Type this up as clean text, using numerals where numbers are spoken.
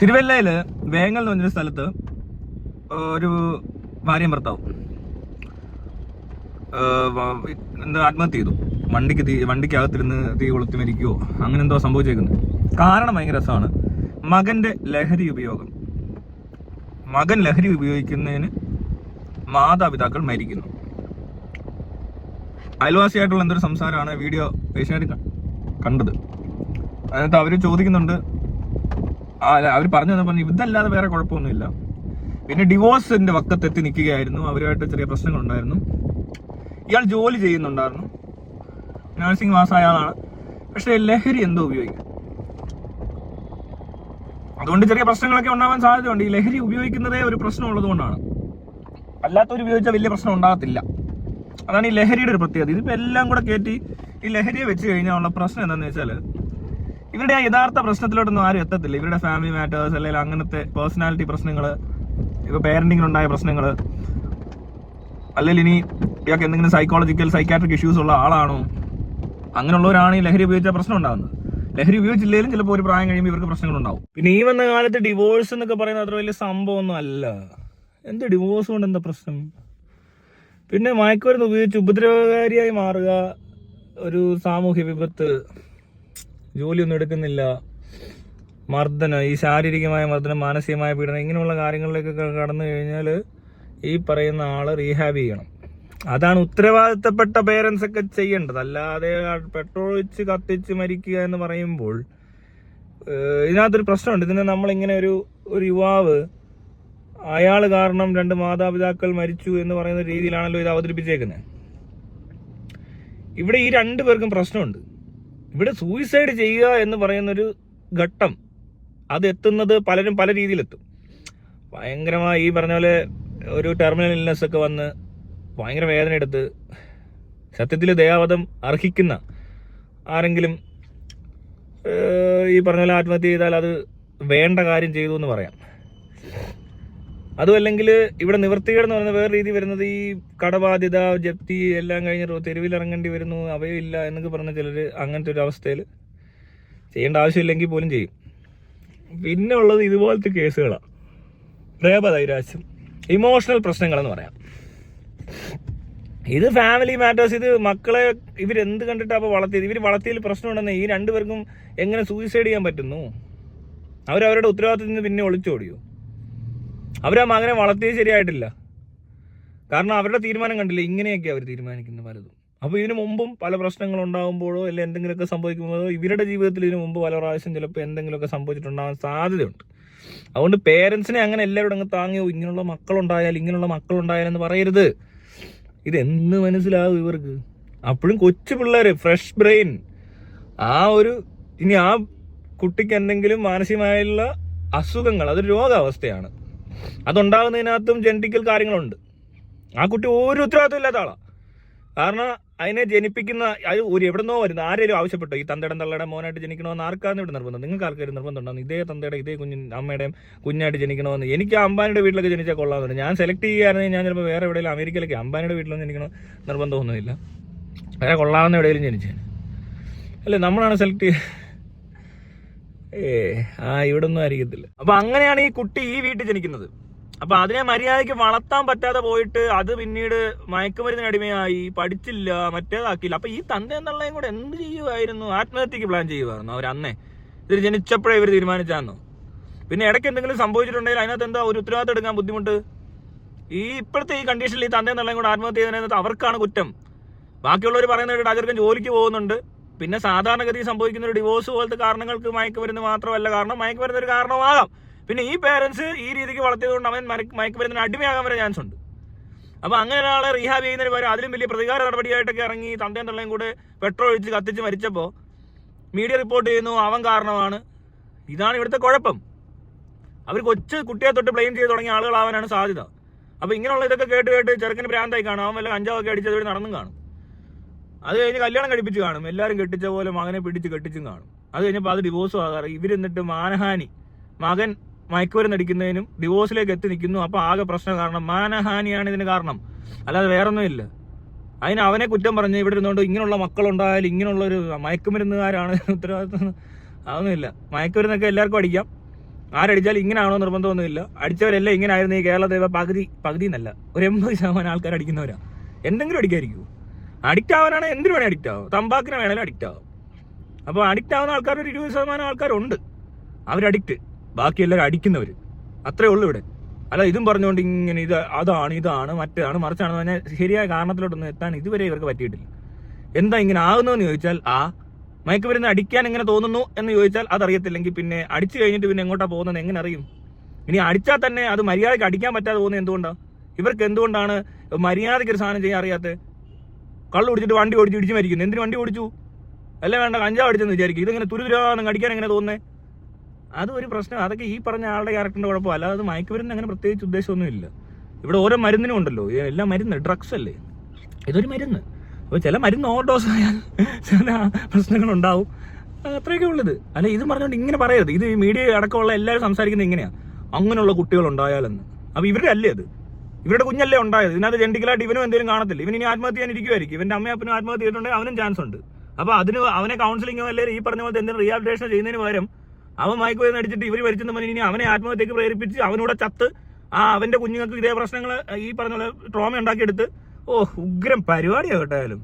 തിരുവല്ലയിൽ വേങ്ങൽ എന്ന് പറഞ്ഞൊരു സ്ഥലത്ത് ഒരു ഭാര്യയും ഭർത്താവും ആത്മഹത്യ ചെയ്തു. വണ്ടിക്കകത്തിരുന്ന് തീ കൊളുത്തി മരിക്കുവോ അങ്ങനെ എന്തോ സംഭവിച്ചേക്കുന്നത്. കാരണം ഭയങ്കര രസമാണ്. മകൻ്റെ ലഹരി ഉപയോഗം. മകൻ ലഹരി ഉപയോഗിക്കുന്നതിന് മാതാപിതാക്കൾ മരിക്കുന്നു. അയൽവാസിയായിട്ടുള്ള എന്തൊരു സംസാരമാണ് വീഡിയോ ഏഷ്യാനെറ്റ് കണ്ടത്. അതിനകത്ത് അവർ ചോദിക്കുന്നുണ്ട്, അവർ പറഞ്ഞു ഇതല്ലാതെ വേറെ കുഴപ്പമൊന്നുമില്ല. പിന്നെ ഡിവോഴ്സിന്റെ വക്കത്തെത്തി നിൽക്കുകയായിരുന്നു. അവരുമായിട്ട് ചെറിയ പ്രശ്നങ്ങളുണ്ടായിരുന്നു. ഇയാൾ ജോലി ചെയ്യുന്നുണ്ടായിരുന്നു, നഴ്സിംഗ് പാസ്സായ ആളാണ്. പക്ഷേ ലഹരി എന്തോ ഉപയോഗിക്കും. അതുകൊണ്ട് ചെറിയ പ്രശ്നങ്ങളൊക്കെ ഉണ്ടാവാൻ സാധ്യതയുണ്ട്. ഈ ലഹരി ഉപയോഗിക്കുന്നതേ ഒരു പ്രശ്നം ഉള്ളതുകൊണ്ടാണ്. അല്ലാത്തവർ ഉപയോഗിച്ചാൽ വലിയ പ്രശ്നം ഉണ്ടാകത്തില്ല. അതാണ് ഈ ലഹരിയുടെ ഒരു പ്രത്യേകത. ഇതിപ്പോൾ എല്ലാം കൂടെ കയറ്റി ഈ ലഹരിയെ വെച്ച് കഴിഞ്ഞാൽ ഉള്ള പ്രശ്നം എന്താണെന്ന് വെച്ചാൽ, ഇവരുടെ ആ യഥാർത്ഥ പ്രശ്നത്തിലോട്ടൊന്നും ആരും എത്തത്തില്ല. ഇവരുടെ ഫാമിലി മാറ്റേഴ്സ് അല്ലെങ്കിൽ അങ്ങനത്തെ പേഴ്സണാലിറ്റി പ്രശ്നങ്ങൾ, ഇപ്പോൾ പേരൻറ്റിങ്ങിനുണ്ടായ പ്രശ്നങ്ങൾ, അല്ലെങ്കിൽ ഇനി ഇയാൾക്ക് എന്തെങ്കിലും സൈക്കാട്രിക് ഇഷ്യൂസ് ഉള്ള ആളാണോ, അങ്ങനെയുള്ളവരാണ് ഈ ലഹരി ഉപയോഗിച്ച പ്രശ്നം ഉണ്ടാകുന്നത്. ലഹരി ഉപയോഗിച്ചില്ലെങ്കിലും ചിലപ്പോൾ ഒരു പ്രായം കഴിയുമ്പോൾ ഇവർക്ക് പ്രശ്നങ്ങളുണ്ടാവും. പിന്നെ ഈ വന്ന കാലത്ത് ഡിവോഴ്സ് എന്നൊക്കെ പറയുന്നത് അത്ര വലിയ സംഭവമൊന്നും അല്ല. എന്ത് ഡിവോഴ്സ് കൊണ്ട് എന്താ പ്രശ്നം? പിന്നെ മയക്കുമരുന്ന് ഉപയോഗിച്ച് ഉപദ്രവകാരിയായി മാറുക, ഒരു സാമൂഹ്യ വിപത്ത്, ജോലിയൊന്നും എടുക്കുന്നില്ല, മർദ്ദനം, ഈ ശാരീരികമായ മർദ്ദനം, മാനസികമായ പീഡനം, ഇങ്ങനെയുള്ള കാര്യങ്ങളിലേക്കൊക്കെ കടന്നു കഴിഞ്ഞാൽ ഈ പറയുന്ന ആള് റീഹാബ് ചെയ്യണം. അതാണ് ഉത്തരവാദിത്തപ്പെട്ട പേരൻസ് ഒക്കെ ചെയ്യേണ്ടത്. അല്ലാതെ പെട്രോൾ ഒഴിച്ച് കത്തിച്ച് മരിക്കുക എന്ന് പറയുമ്പോൾ ഇതിനകത്തൊരു പ്രശ്നമുണ്ട്. ഇതിനെ നമ്മളിങ്ങനെ ഒരു യുവാവ് അയാൾ കാരണം 2 മാതാപിതാക്കൾ മരിച്ചു എന്ന് പറയുന്ന രീതിയിലാണല്ലോ ഇത് അവതരിപ്പിച്ചേക്കുന്നത്. ഇവിടെ ഈ 2 പേർക്കും പ്രശ്നമുണ്ട്. ഇവിടെ സൂയിസൈഡ് ചെയ്യുക എന്ന് പറയുന്നൊരു ഘട്ടം അത് എത്തുന്നത് പലരും പല രീതിയിലെത്തും. ഭയങ്കരമായി ഈ പറഞ്ഞ പോലെ ഒരു ടെർമിനൽ ഇൽനെസ് ഒക്കെ വന്ന് ഭയങ്കര വേദന എടുത്ത് സത്യത്തിൽ ദയാവധം അർഹിക്കുന്ന ആരെങ്കിലും ഈ പറഞ്ഞ പോലെ ആത്മഹത്യ ചെയ്താൽ അത് വേണ്ട കാര്യം ചെയ്തു എന്ന് പറയാം. അതുമല്ലെങ്കിൽ ഇവിടെ നിവൃത്തികേടെന്ന് പറയുന്ന വേറെ രീതി വരുന്നത്, ഈ കടബാധ്യത, ജപ്തി എല്ലാം കഴിഞ്ഞ് തെരുവിലിറങ്ങേണ്ടി വരുന്നു, അവയില്ല എന്നൊക്കെ പറഞ്ഞ ചിലർ അങ്ങനത്തെ ഒരു അവസ്ഥയിൽ ചെയ്യേണ്ട ആവശ്യമില്ലെങ്കിൽ പോലും ചെയ്യും. പിന്നെ ഉള്ളത് ഇതുപോലത്തെ കേസുകളാണ്. പ്രേമനൈരാശ്യം, ഇമോഷണൽ പ്രശ്നങ്ങളെന്ന് പറയാം. ഇത് ഫാമിലി മാറ്റേഴ്സ്. ഇത് മക്കളെ ഇവരെന്ത് കണ്ടിട്ടാണ് അപ്പോൾ വളർത്തിയത്? ഇവർ വളർത്തിയതിൽ പ്രശ്നമുണ്ടെന്ന് ഈ 2 പേർക്കും എങ്ങനെ സൂയിസൈഡ് ചെയ്യാൻ പറ്റുന്നു? അവരവരുടെ ഉത്തരവാദിത്തത്തിൽ നിന്ന് പിന്നെ ഒളിച്ചോടിയോ? അവരാ മകനെ വളർത്തിയത് ശരിയായിട്ടില്ല. കാരണം അവരുടെ തീരുമാനം കണ്ടില്ല, ഇങ്ങനെയൊക്കെ അവർ തീരുമാനിക്കുന്നത് പലതും. അപ്പോൾ ഇതിനു മുമ്പും പല പ്രശ്നങ്ങൾ ഉണ്ടാകുമ്പോഴോ അല്ലെങ്കിൽ എന്തെങ്കിലുമൊക്കെ സംഭവിക്കുമ്പോഴോ ഇവരുടെ ജീവിതത്തിൽ ഇതിനു മുമ്പ് പല പ്രാവശ്യം ചിലപ്പോൾ എന്തെങ്കിലുമൊക്കെ സംഭവിച്ചിട്ടുണ്ടാകാൻ സാധ്യതയുണ്ട്. അതുകൊണ്ട് പേരൻസിനെ അങ്ങനെ എല്ലാവരും അങ്ങ് താങ്ങിയോ ഇങ്ങനെയുള്ള മക്കളുണ്ടായാലെന്ന് പറയരുത്. ഇതെന്ന് മനസ്സിലാവും ഇവർക്ക്? അപ്പോഴും കൊച്ചു പിള്ളേർ, ഫ്രഷ് ബ്രെയിൻ. ഇനി ആ കുട്ടിക്ക് എന്തെങ്കിലും മാനസികമായുള്ള അസുഖങ്ങൾ, അതൊരു രോഗാവസ്ഥയാണ്. അതുണ്ടാകുന്നതിനകത്തും ജനറ്റിക്കൽ കാര്യങ്ങളുണ്ട്. ആ കുട്ടി ഒരു ഉത്തരവാദിത്വം ഇല്ലാത്ത ആളാണ്. കാരണം അതിനെ ജനിപ്പിക്കുന്ന അത് എവിടെന്നോ വരുന്നത്. ആരെങ്കിലും ആവശ്യപ്പെട്ടോ ഈ തന്തയുടെ തള്ളയുടെ മോനായിട്ട് ജനിക്കണമെന്ന്? ആർക്കാണ് ഇവിടെ നിർബന്ധം? നിങ്ങൾക്ക് ആൾക്കാർ നിർബന്ധം ഉണ്ടാകുന്നു ഇതേ തന്തയുടെ ഇതേ അമ്മയുടെയും കുഞ്ഞായിട്ട് ജനിക്കണമെന്ന്? എനിക്ക് അംബാനിയുടെ വീട്ടിലൊക്കെ ജനിച്ചാൽ കൊള്ളാമെന്നുണ്ട്. ഞാൻ സെലക്ട് ചെയ്യുകയാണെങ്കിൽ ഞാൻ ചിലപ്പോൾ വേറെ എവിടെയെങ്കിലും അമേരിക്കയിലൊക്കെ അംബാനിയുടെ വീട്ടിലൊന്നും ജനിക്കണം നിർബന്ധമൊന്നുമില്ല. വേറെ കൊള്ളാവുന്ന എവിടെയെങ്കിലും ജനിച്ചാൽ അല്ലേ, നമ്മളാണ് സെലക്ട് ഇവിടെ ഒന്നും ആയിരിക്കത്തില്ല. അപ്പൊ അങ്ങനെയാണ് ഈ കുട്ടി ഈ വീട്ടിൽ ജനിക്കുന്നത്. അപ്പൊ അതിനെ മര്യാദയ്ക്ക് വളർത്താൻ പറ്റാതെ പോയിട്ട് അത് പിന്നീട് മയക്കുമരുന്നിന് അടിമയായി, പഠിച്ചില്ല, മറ്റേതാക്കിയില്ല. അപ്പൊ ഈ തന്തയും തള്ളയും കൂടെ എന്ത് ചെയ്യുമായിരുന്നു? ആത്മഹത്യക്ക് പ്ലാൻ ചെയ്യുമായിരുന്നു അവർ അന്നേ? ഇതിൽ ജനിച്ചപ്പോഴേ ഇവർ തീരുമാനിച്ചാന്നോ? പിന്നെ ഇടയ്ക്ക് എന്തെങ്കിലും സംഭവിച്ചിട്ടുണ്ടെങ്കിൽ അതിനകത്ത് എന്താ ഒരു ഉത്തരവാദിത്തം എടുക്കാൻ ബുദ്ധിമുട്ട്? ഇപ്പോഴത്തെ ഈ കണ്ടീഷനിൽ ഈ തന്തയും തള്ളയും കൂടെ ആത്മഹത്യ ചെയ്തതിനകത്ത് അവർക്കാണ് കുറ്റം. ബാക്കിയുള്ളവർ പറയുന്നത് ആ ചെറുക്കൻ ജോലിക്ക് പോകുന്നുണ്ട്. പിന്നെ സാധാരണഗതി സംഭവിക്കുന്ന ഒരു ഡിവോഴ്സ് പോലത്തെ കാരണങ്ങൾക്ക് മയക്കുമരുന്ന് മാത്രമല്ല കാരണം, മയക്കുമരുന്ന് ഒരു കാരണമാകാം. പിന്നെ ഈ പേരൻസ് ഈ രീതിക്ക് വളർത്തിയതുകൊണ്ട് അവൻ മയക്കുമരുന്നിന് അടിമയാകാൻ വരെ ചാൻസ് ഉണ്ട്. അപ്പോൾ അങ്ങനെ ഒരാളെ റീഹാബ് ചെയ്യുന്നതിന് പകരം അതിലും വലിയ പ്രതികാര നടപടിയായിട്ടൊക്കെ ഇറങ്ങി തന്തയും തള്ളയും കൂടെ പെട്രോൾ ഒഴിച്ച് കത്തിച്ച് മരിച്ചപ്പോൾ മീഡിയ റിപ്പോർട്ട് ചെയ്യുന്നു അവൻ കാരണമാണ്. ഇതാണ് ഇവിടുത്തെ കുഴപ്പം. അവർ കുട്ടിയെ തൊട്ട് ബ്ലെയിം ചെയ്ത് തുടങ്ങിയ ആളുകളാവാനാണ് സാധ്യത. അപ്പോൾ ഇങ്ങനെയുള്ള ഇതൊക്കെ കേട്ട് ചെറുക്കന് ഭ്രാന്തായി കാണും. അവൻ വല്ല കഞ്ചാവൊക്കെ അടിച്ചത് വഴി നടന്നും കാണും. അത് കഴിഞ്ഞ് കല്യാണം കഴിപ്പിച്ച് കാണും. എല്ലാവരും കെട്ടിച്ച പോലെ മകനെ കെട്ടിച്ചും കാണും. അത് കഴിഞ്ഞപ്പോൾ അത് ഡിവോഴ്സും ആകാറ്. ഇവരെന്നിട്ട് മാനഹാനി, മകൻ മയക്കുമരുന്ന് അടിക്കുന്നതിനും ഡിവോഴ്സിലേക്ക് എത്തി നിൽക്കുന്നു. അപ്പോൾ ആകെ പ്രശ്നം കാരണം മാനഹാനിയാണ് ഇതിന് കാരണം, അല്ലാതെ വേറൊന്നുമില്ല. അതിന് അവനെ കുറ്റം പറഞ്ഞ് ഇവിടെ ഇരുന്നുകൊണ്ട് ഇങ്ങനെയുള്ള മക്കളുണ്ടായാലും ഇങ്ങനെയുള്ളൊരു മയക്കുമരുന്നുകാരാണ് ഉത്തരവാദിത്വം. അതൊന്നുമില്ല. മയക്കുമരുന്നൊക്കെ എല്ലാവർക്കും അടിക്കാം. ആരടിച്ചാലും ഇങ്ങനെ ആണോ നിർബന്ധമൊന്നുമില്ല. അടിച്ചവരെല്ലാം ഇങ്ങനെ ആയിരുന്നു ഈ കേരളത്തിൽ പകുതി എന്നല്ല, ഒരു 80% ആൾക്കാർ അടിക്കുന്നവരാ. എന്തെങ്കിലും അടിക്കായിരിക്കും. അഡിക്റ്റ് ആവാനാണെങ്കിൽ എന്തിനു വേണേൽ അഡിക്റ്റ് ആവും. തമ്പാക്കിന് വേണേലും അഡിക്റ്റ് ആവും. അപ്പോൾ അഡിക്റ്റ് ആവുന്ന ആൾക്കാർ ഒരു 20% ആൾക്കാരുണ്ട്. അവരഡിക്റ്റ്, ബാക്കി എല്ലാവരും അടിക്കുന്നവർ. അത്രേ ഉള്ളൂ ഇവിടെ. അല്ല ഇതും പറഞ്ഞുകൊണ്ട് ഇങ്ങനെ ഇതാണ് മറ്റേതാണ് മറിച്ചാണെന്ന് പറഞ്ഞാൽ ശരിയായ കാരണത്തിലോട്ടൊന്നും എത്താൻ ഇതുവരെ ഇവർക്ക് പറ്റിയിട്ടില്ല. എന്താ ഇങ്ങനെ ആകുന്നതെന്ന് ചോദിച്ചാൽ മയക്കുമരുന്ന് അടിക്കാൻ എങ്ങനെ തോന്നുന്നു എന്ന് ചോദിച്ചാൽ അതറിയത്തില്ലെങ്കിൽ പിന്നെ അടിച്ചു കഴിഞ്ഞിട്ട് പിന്നെ എങ്ങോട്ടാ പോകുന്നത് എങ്ങനെ അറിയും? ഇനി അടിച്ചാൽ തന്നെ അത് മര്യാദയ്ക്ക് അടിക്കാൻ പറ്റാതെ പോകുന്നത് എന്തുകൊണ്ടാണ്? ഇവർക്ക് എന്തുകൊണ്ടാണ് മര്യാദയ്ക്ക് ഒരു സാധനം ചെയ്യാൻ അറിയാത്തത്? കള്ളു കുടിച്ചിട്ട് വണ്ടി ഓടിച്ച് ഇടിച്ച് മരിക്കുന്നു. എന്തിനു വണ്ടി ഓടിച്ചു? അല്ല വേണ്ട കഞ്ചാവ് അടിച്ചെന്ന് വിചാരിക്കും. ഇതെങ്ങനെ തുരുതുരാന്ന് അടിക്കാൻ എങ്ങനെ തോന്നുന്നത്? അതൊരു പ്രശ്നം. അതൊക്കെ ഈ പറഞ്ഞ ആളുടെ ക്യാരക്ടറിന്റെ കുഴപ്പം. അല്ലാതെ അത് മയക്കുമരുന്ന് അങ്ങനെ പ്രത്യേകിച്ച് ഉദ്ദേശമൊന്നുമില്ല. ഇവിടെ ഓരോ മരുന്നിനും ഉണ്ടല്ലോ, എല്ലാം മരുന്ന്, ഡ്രഗ്സ് അല്ലേ, ഇതൊരു മരുന്ന്. അപ്പോൾ ചില മരുന്ന് ഓവർഡോസ് ആയാൽ ചില പ്രശ്നങ്ങളുണ്ടാവും. അത്രയൊക്കെ ഉള്ളത്. അല്ല ഇത് പറഞ്ഞുകൊണ്ട് ഇങ്ങനെ പറയരുത്. ഇത് മീഡിയ അടക്കമുള്ള എല്ലാവരും സംസാരിക്കുന്നത് ഇങ്ങനെയാണ്, അങ്ങനെയുള്ള കുട്ടികൾ ഉണ്ടായാലെന്ന്. അപ്പോൾ ഇവരുടെ അല്ലേ അത്? ഇവരുടെ കുഞ്ഞല്ലേ ഉണ്ടായത്. ഇതിനകത്ത് ജെന്റിക്കലായിട്ട് ഇവനും എന്തെങ്കിലും കാണത്തില്ല. ഇവൻ ഇനി ആത്മഹത്യ ചെയ്യാൻ ഇരിക്കുമായിരിക്കും. ഇവന്റെ അമ്മയപ്പനും ആത്മഹത്യ ചെയ്തിട്ടുണ്ടെങ്കിൽ അവനും ചാൻസ് ഉണ്ട്. അപ്പോൾ അവനെ കൗൺസിലിങ്ങോ അല്ലെങ്കിൽ ഈ പറഞ്ഞ പോലത്തെ എന്തെങ്കിലും റീഹാബിലിറ്റേഷൻ ചെയ്യുന്നതിന് പകരം അവൻ മയക്കുമരുന്ന് അടിച്ചിട്ട് ഇവർ മരിച്ചെന്ന് പറഞ്ഞ് ഇനി അവനെ ആത്മഹത്യക്ക് പ്രേരിപ്പിച്ച് അവനൂടെ ചത്ത് അവന്റെ കുഞ്ഞുങ്ങൾക്ക് ഇതേ പ്രശ്നങ്ങൾ ഈ പറഞ്ഞ പോലെ ട്രോമ ഉണ്ടാക്കിയെടുത്ത് ഉഗ്രം പരിപാടിയാണ് കേട്ടായാലും.